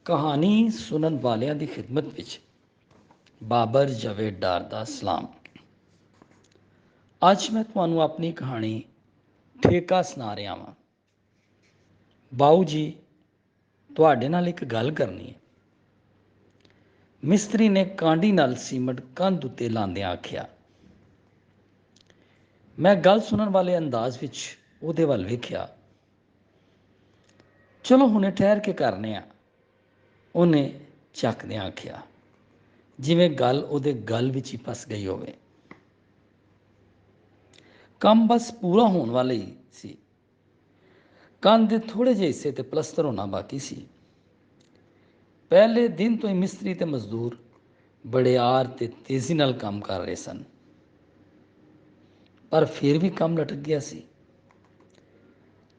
ਕਹਾਣੀ ਸੁਣਨ ਵਾਲਿਆਂ ਦੀ ਖਿਦਮਤ ਵਿੱਚ ਬਾਬਰ ਜਵੇਦ ਡਾਰ ਦਾ ਸਲਾਮ। ਅੱਜ ਮੈਂ ਤੁਹਾਨੂੰ ਆਪਣੀ ਕਹਾਣੀ ਠੇਕਾ ਸੁਣਾ ਰਿਹਾ ਹਾਂ। ਬਾਊ ਜੀ, ਤੁਹਾਡੇ ਨਾਲ ਇੱਕ ਗੱਲ ਕਰਨੀ ਹੈ। ਮਿਸਤਰੀ ਨੇ ਕਾਂਡੀ ਨਾਲ ਸੀਮਟ ਕੰਧ ਉੱਤੇ ਲਾਉਂਦਿਆਂ ਆਖਿਆ। ਮੈਂ ਗੱਲ ਸੁਣਨ ਵਾਲੇ ਅੰਦਾਜ਼ ਵਿੱਚ ਉਹਦੇ ਵੱਲ ਵੇਖਿਆ। ਚਲੋ ਹੁਣੇ ਠਹਿਰ ਕੇ ਕਰਨੇ ਆ, ਉਹਨੇ ਚੱਕਦਿਆਂ ਆਖਿਆ, ਜਿਵੇਂ ਗੱਲ ਉਹਦੇ ਗਲ ਵਿੱਚ ਹੀ ਫਸ ਗਈ ਹੋਵੇ। ਕੰਮ ਬਸ ਪੂਰਾ ਹੋਣ ਵਾਲਾ ਹੀ ਸੀ। ਕੰਧ ਦੇ ਥੋੜ੍ਹੇ ਜਿਹੇ ਹਿੱਸੇ ਤੇ ਪਲਸਤਰ ਹੋਣਾ ਬਾਕੀ ਸੀ। ਪਹਿਲੇ ਦਿਨ ਤੋਂ ਹੀ ਮਿਸਤਰੀ ਤੇ ਮਜ਼ਦੂਰ ਬੜੇ ਆਰ ਤੇ ਤੇਜ਼ੀ ਨਾਲ ਕੰਮ ਕਰ ਰਹੇ ਸਨ, ਪਰ ਫਿਰ ਵੀ ਕੰਮ ਲਟਕ ਗਿਆ ਸੀ।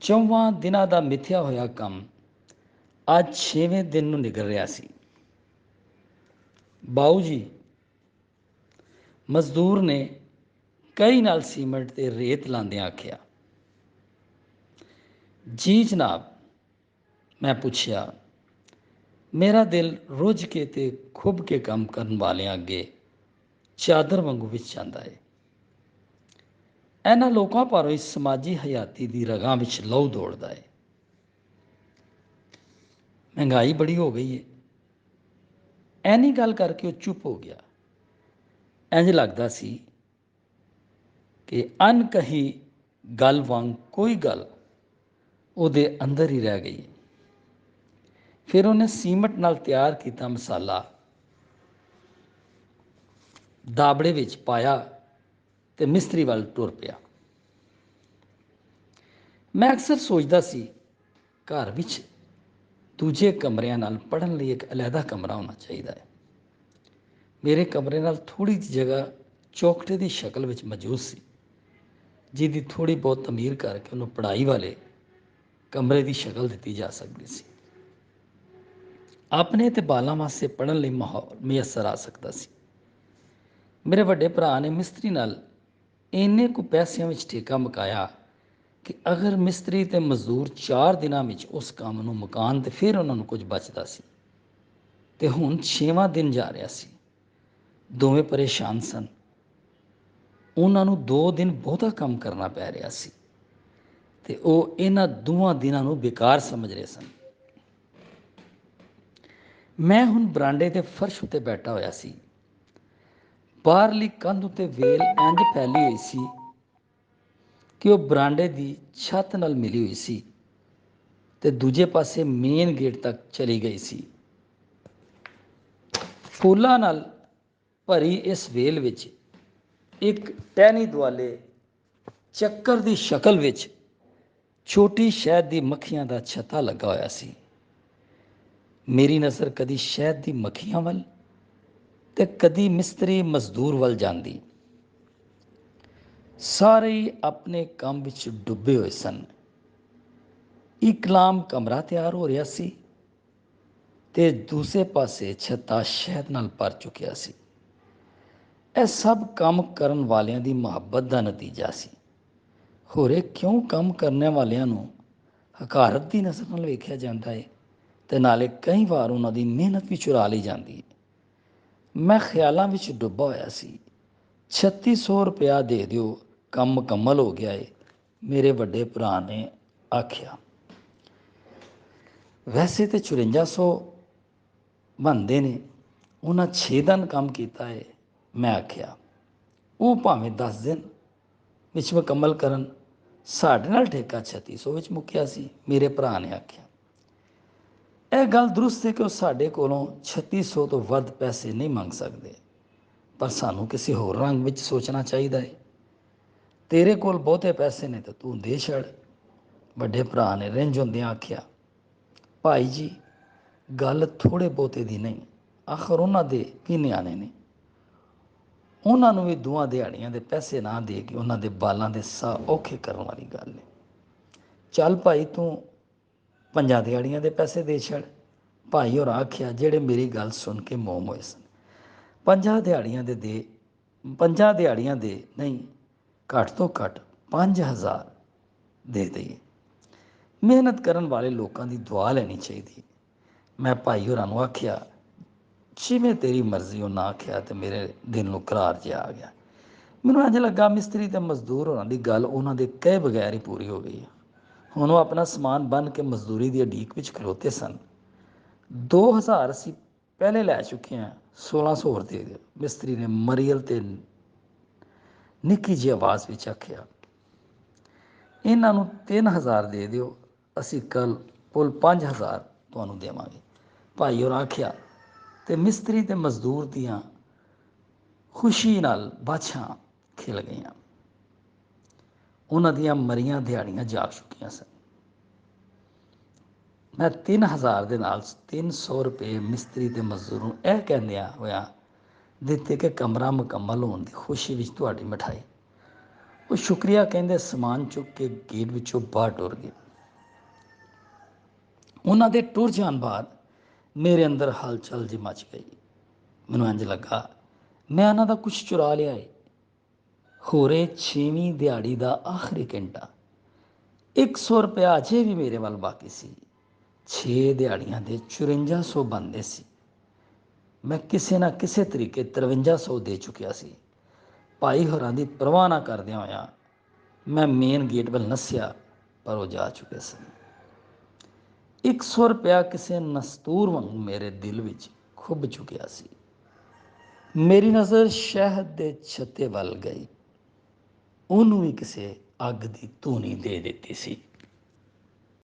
4 ਦਿਨਾਂ ਦਾ ਮਿਥਿਆ ਹੋਇਆ ਕੰਮ ਅੱਜ 6ਵੇਂ ਦਿਨ ਨੂੰ ਨਿਕਲ ਰਿਹਾ ਸੀ। ਬਾਊ ਜੀ, ਮਜ਼ਦੂਰ ਨੇ ਕਈ ਨਾਲ ਸੀਮੈਂਟ ਤੇ ਰੇਤ ਲਾਉਂਦਿਆਂ ਆਖਿਆ। ਜੀ ਜਨਾਬ, ਮੈਂ ਪੁੱਛਿਆ। ਮੇਰਾ ਦਿਲ ਰੁੱਝ ਕੇ ਤੇ ਖੁੱਭ ਕੇ ਕੰਮ ਕਰਨ ਵਾਲਿਆਂ ਅੱਗੇ ਚਾਦਰ ਵਾਂਗੂ ਵਿਛ ਜਾਂਦਾ ਹੈ। ਇਹਨਾਂ ਲੋਕਾਂ ਭਾਰੋਂ ਇਸ ਸਮਾਜੀ ਹਯਾਤੀ ਦੀ ਰਗਾਂ ਵਿੱਚ ਲਹੂ ਦੌੜਦਾ ਹੈ। ਮਹਿੰਗਾਈ ਬੜੀ ਹੋ ਗਈ ਹੈ। ਐਨੀ ਗੱਲ ਕਰਕੇ ਉਹ ਚੁੱਪ ਹੋ ਗਿਆ। ਇੰਝ ਲੱਗਦਾ ਸੀ ਕਿ ਅਣਕਹੀ ਗੱਲ ਵਾਂਗ ਕੋਈ ਗੱਲ ਉਹਦੇ ਅੰਦਰ ਹੀ ਰਹਿ ਗਈ। ਫਿਰ ਉਹਨੇ ਸੀਮਟ ਨਾਲ ਤਿਆਰ ਕੀਤਾ ਮਸਾਲਾ ਦਾਬੜੇ ਵਿੱਚ ਪਾਇਆ ਤੇ ਮਿਸਤਰੀ ਵੱਲ ਟੁਰ ਪਿਆ। ਮੈਂ ਅਕਸਰ ਸੋਚਦਾ ਸੀ, ਘਰ ਵਿੱਚ ਦੂਜੇ ਕਮਰਿਆਂ ਨਾਲ ਪੜ੍ਹਨ ਲਈ ਇੱਕ ਅਲੱਗਾ ਕਮਰਾ ਹੋਣਾ ਚਾਹੀਦਾ ਹੈ। ਮੇਰੇ ਕਮਰੇ ਨਾਲ ਥੋੜ੍ਹੀ ਜਿਹੀ ਜਗ੍ਹਾ ਚੌਖਟੇ ਦੀ ਸ਼ਕਲ ਵਿੱਚ ਮੌਜੂਦ ਸੀ, ਜਿਹਦੀ ਥੋੜ੍ਹੀ ਬਹੁਤ ਤਮੀਰ ਕਰਕੇ ਉਹਨੂੰ ਪੜ੍ਹਾਈ ਵਾਲੇ ਕਮਰੇ ਦੀ ਸ਼ਕਲ ਦਿੱਤੀ ਜਾ ਸਕਦੀ ਸੀ। ਆਪਣੇ ਤੇ ਬਾਲਾਂ ਵਾਸਤੇ ਪੜ੍ਹਨ ਲਈ ਮਾਹੌਲ ਮੁਯੱਸਰ ਆ ਸਕਦਾ ਸੀ। ਮੇਰੇ ਵੱਡੇ ਭਰਾ ਨੇ ਮਿਸਤਰੀ ਨਾਲ ਇੰਨੇ ਕੁ ਪੈਸਿਆਂ ਵਿੱਚ ਠੇਕਾ ਮੁਕਾਇਆ ਕਿ ਅਗਰ ਮਿਸਤਰੀ ਤੇ ਮਜ਼ਦੂਰ 4 ਦਿਨਾਂ ਵਿੱਚ ਉਸ ਕੰਮ ਨੂੰ ਮੁਕਾਉਣ ਤੇ ਫਿਰ ਉਹਨਾਂ ਨੂੰ ਕੁਝ ਬਚਦਾ ਸੀ। ਤੇ ਹੁਣ 6ਵਾਂ ਦਿਨ ਜਾ ਰਿਹਾ ਸੀ। ਦੋਵੇਂ ਪਰੇਸ਼ਾਨ ਸਨ। ਉਹਨਾਂ ਨੂੰ 2 ਦਿਨ ਬਹੁਤਾ ਕੰਮ ਕਰਨਾ ਪੈ ਰਿਹਾ ਸੀ ਤੇ ਉਹ ਇਹਨਾਂ ਦੋਵਾਂ ਦਿਨਾਂ ਨੂੰ ਬੇਕਾਰ ਸਮਝ ਰਹੇ ਸਨ। ਮੈਂ ਹੁਣ ਬਰਾਂਡੇ ਦੇ ਫਰਸ਼ ਉੱਤੇ ਬੈਠਾ ਹੋਇਆ ਸੀ। ਬਾਹਰਲੀ ਕੰਧ ਉੱਤੇ ਵੇਲ ਇੰਝ ਫੈਲੀ ਹੋਈ ਸੀ ਕਿ ਉਹ ਬਰਾਂਡੇ ਦੀ ਛੱਤ ਨਾਲ ਮਿਲੀ ਹੋਈ ਸੀ ਤੇ ਦੂਜੇ ਪਾਸੇ ਮੇਨ ਗੇਟ ਤੱਕ ਚਲੀ ਗਈ ਸੀ। ਫੁੱਲਾਂ ਨਾਲ ਭਰੀ ਇਸ ਵੇਲ ਵਿੱਚ ਇੱਕ ਟਹਿਣੀ ਦੁਆਲੇ ਚੱਕਰ ਦੀ ਸ਼ਕਲ ਵਿੱਚ ਛੋਟੀ ਸ਼ਹਿਦ ਦੀ ਮੱਖੀਆਂ ਦਾ ਛੱਤਾ ਲੱਗਾ ਹੋਇਆ ਸੀ। ਮੇਰੀ ਨਜ਼ਰ ਕਦੀ ਸ਼ਹਿਦ ਦੀ ਮੱਖੀਆਂ ਵੱਲ ਤੇ ਕਦੀ ਮਿਸਤਰੀ ਮਜ਼ਦੂਰ ਵੱਲ ਜਾਂਦੀ। ਸਾਰੇ ਹੀ ਆਪਣੇ ਕੰਮ ਵਿੱਚ ਡੁੱਬੇ ਹੋਏ ਸਨ। ਇਕਲਾਮ ਕਮਰਾ ਤਿਆਰ ਹੋ ਰਿਹਾ ਸੀ ਤੇ ਦੂਸਰੇ ਪਾਸੇ ਛੱਤਾ ਸ਼ਹਿਦ ਨਾਲ ਭਰ ਚੁੱਕਿਆ ਸੀ। ਇਹ ਸਭ ਕੰਮ ਕਰਨ ਵਾਲਿਆਂ ਦੀ ਮੁਹੱਬਤ ਦਾ ਨਤੀਜਾ ਸੀ। ਹੋਰ ਇਹ ਕਿਉਂ ਕੰਮ ਕਰਨ ਵਾਲਿਆਂ ਨੂੰ ਹਕਾਰਤ ਦੀ ਨਜ਼ਰ ਨਾਲ ਵੇਖਿਆ ਜਾਂਦਾ ਹੈ ਤੇ ਨਾਲੇ ਕਈ ਵਾਰ ਉਹਨਾਂ ਦੀ ਮਿਹਨਤ ਵੀ ਚੁਰਾ ਲਈ ਜਾਂਦੀ ਹੈ। ਮੈਂ ਖਿਆਲਾਂ ਵਿੱਚ ਡੁੱਬਾ ਹੋਇਆ ਸੀ। 3600 ਰੁਪਇਆ ਦੇ ਦਿਓ, ਕੰਮ ਮੁਕੰਮਲ ਹੋ ਗਿਆ ਹੈ, ਮੇਰੇ ਵੱਡੇ ਭਰਾ ਨੇ ਆਖਿਆ। ਵੈਸੇ ਤਾਂ 5400 ਬਣਦੇ ਨੇ, ਉਹਨਾਂ 6 ਦਿਨ ਕੰਮ ਕੀਤਾ ਹੈ, ਮੈਂ ਆਖਿਆ। ਉਹ ਭਾਵੇਂ 10 ਦਿਨ ਵਿੱਚ ਮੁਕੰਮਲ ਕਰਨ, ਸਾਡੇ ਨਾਲ ਠੇਕਾ 3600 ਵਿੱਚ ਮੁੱਕਿਆ ਸੀ, ਮੇਰੇ ਭਰਾ ਨੇ ਆਖਿਆ। ਇਹ ਗੱਲ ਦਰੁਸਤ ਹੈ ਕਿ ਉਹ ਸਾਡੇ ਕੋਲੋਂ 3600 ਤੋਂ ਵੱਧ ਪੈਸੇ ਨਹੀਂ ਮੰਗ ਸਕਦੇ, ਪਰ ਸਾਨੂੰ ਕਿਸੇ ਹੋਰ ਰੰਗ ਵਿੱਚ ਸੋਚਣਾ ਚਾਹੀਦਾ ਹੈ। ਤੇਰੇ ਕੋਲ ਬਹੁਤੇ ਪੈਸੇ ਨੇ ਤਾਂ ਤੂੰ ਦੇ ਛੱਡ, ਵੱਡੇ ਭਰਾ ਨੇ ਰਿੰਝ ਹੁੰਦਿਆਂ ਆਖਿਆ। ਭਾਈ ਜੀ, ਗੱਲ ਥੋੜ੍ਹੇ ਬਹੁਤੇ ਦੀ ਨਹੀਂ, ਆਖਰ ਉਹਨਾਂ ਦੇ ਵੀ ਨਿਆਣੇ ਨੇ। ਉਹਨਾਂ ਨੂੰ ਵੀ 2 ਦਿਹਾੜੀਆਂ ਦੇ ਪੈਸੇ ਨਾ ਦੇ ਕੇ ਉਹਨਾਂ ਦੇ ਬਾਲਾਂ ਦੇ ਸਾਹ ਔਖੇ ਕਰਨ ਵਾਲੀ ਗੱਲ ਹੈ। ਚੱਲ ਭਾਈ, ਤੂੰ 5 ਦਿਹਾੜੀਆਂ ਦੇ ਪੈਸੇ ਦੇ ਛੱਡ, ਭਾਈ ਹੋਰਾਂ ਆਖਿਆ, ਜਿਹੜੇ ਮੇਰੀ ਗੱਲ ਸੁਣ ਕੇ ਮੋਮ ਹੋਏ ਸਨ। 5 ਦਿਹਾੜੀਆਂ ਦੇ ਨਹੀਂ, ਘੱਟ ਤੋਂ ਘੱਟ 5000 ਦੇ ਦਈਏ। ਮਿਹਨਤ ਕਰਨ ਵਾਲੇ ਲੋਕਾਂ ਦੀ ਦੁਆ ਲੈਣੀ ਚਾਹੀਦੀ ਹੈ। मैं भाई होਰਾਂ ਨੂੰ ਆਖਿਆ, ਜਿਵੇਂ ਤੇਰੀ ਮਰਜ਼ੀ। ਉਹਨਾਂ ਆਖਿਆ ਤੇ ਮੇਰੇ ਦਿਲ ਨੂੰ ਕਰਾਰ ਜਿਹਾ ਆ ਗਿਆ। ਮੈਨੂੰ ਇੰਝ ਲੱਗਾ ਮਿਸਤਰੀ ਤੇ ਮਜ਼ਦੂਰ ਹੋਰਾਂ ਦੀ ਗੱਲ ਉਹਨਾਂ ਦੇ ਕਹੇ ਬਗੈਰ ਹੀ ਪੂਰੀ ਹੋ ਗਈ। ਹੁਣ ਉਹ ਆਪਣਾ ਸਮਾਨ ਬੰਨ੍ਹ ਕੇ ਮਜ਼ਦੂਰੀ ਦੀ ਉਡੀਕ ਵਿੱਚ ਖਲੋਤੇ ਸਨ। 2000 ਅਸੀਂ ਪਹਿਲੇ ਲੈ ਚੁੱਕੇ ਹਾਂ, 1600 ਹੋਰ ਦੇ ਦਿਓ। ਮਿਸਤਰੀ ਨੇ ਮਰੀਅਲ ਤੇ ਨਿੱਕੀ ਜਿਹੀ ਆਵਾਜ਼ ਵਿੱਚ ਆਖਿਆ, ਇਹਨਾਂ ਨੂੰ 3000 ਦੇ ਦਿਓ, ਅਸੀਂ ਕੱਲ੍ਹ ਕੁੱਲ 5000 ਤੁਹਾਨੂੰ ਦੇਵਾਂਗੇ। ਭਾਈ ਹੋਰ ਆਖਿਆ ਤੇ ਮਿਸਤਰੀ ਤੇ ਮਜ਼ਦੂਰ ਦੀਆਂ ਖੁਸ਼ੀ ਨਾਲ ਬਾਛਾਂ ਖਿਲ ਗਈਆਂ। ਉਹਨਾਂ ਦੀਆਂ ਮਰੀਆਂ ਦਿਹਾੜੀਆਂ ਜਾਗ ਚੁੱਕੀਆਂ ਸਨ। ਮੈਂ 3000 ਦੇ ਨਾਲ 300 ਰੁਪਏ ਮਿਸਤਰੀ ਤੇ ਮਜ਼ਦੂਰ ਨੂੰ ਇਹ ਕਹਿੰਦਿਆਂ ਹੋਇਆ ਦਿੱਤੇ ਕਿ ਕਮਰਾ ਮੁਕੰਮਲ ਹੋਣ ਦੀ ਖੁਸ਼ੀ ਵਿੱਚ ਤੁਹਾਡੀ ਮਿਠਾਈ। ਉਹ ਸ਼ੁਕਰੀਆ ਕਹਿੰਦੇ ਸਮਾਨ ਚੁੱਕ ਕੇ ਗੇਟ ਵਿੱਚੋਂ ਬਾਹਰ ਟੁਰ ਗਏ। ਉਹਨਾਂ ਦੇ ਟੁਰ ਜਾਣ ਬਾਅਦ ਮੇਰੇ ਅੰਦਰ ਹਲਚਲ ਜਿਹੀ ਮਚ ਗਈ। ਮੈਨੂੰ ਇੰਝ ਲੱਗਾ ਮੈਂ ਉਹਨਾਂ ਦਾ ਕੁਛ ਚੁਰਾ ਲਿਆ ਏ। ਹੋਰੇ 6ਵੀਂ ਦਿਹਾੜੀ ਦਾ ਆਖਰੀ ਘੰਟਾ। 100 ਰੁਪਇਆ ਅਜੇ ਵੀ ਮੇਰੇ ਵੱਲ ਬਾਕੀ ਸੀ। 6 ਦਿਹਾੜੀਆਂ ਦੇ 5400 ਬਣਦੇ ਸੀ। ਮੈਂ ਕਿਸੇ ਨਾ ਕਿਸੇ ਤਰੀਕੇ 5300 ਦੇ ਚੁੱਕਿਆ ਸੀ। ਭਾਈ ਹੋਰਾਂ ਦੀ ਪਰਵਾਹ ਨਾ ਕਰਦਿਆਂ ਹੋਇਆਂ ਮੈਂ ਮੇਨ ਗੇਟ ਵੱਲ ਨੱਸਿਆ, ਪਰ ਉਹ ਜਾ ਚੁੱਕੇ ਸਨ। 100 ਰੁਪਇਆ ਕਿਸੇ ਨਸਤੂਰ ਵਾਂਗੂ ਮੇਰੇ ਦਿਲ ਵਿੱਚ ਖੁੱਭ ਚੁੱਕਿਆ ਸੀ। ਮੇਰੀ ਨਜ਼ਰ ਸ਼ਹਿਦ ਦੇ ਛੱਤੇ ਵੱਲ ਗਈ। ਉਹਨੂੰ ਵੀ ਕਿਸੇ ਅੱਗ ਦੀ ਧੂਣੀ ਦੇ ਦਿੱਤੀ ਸੀ।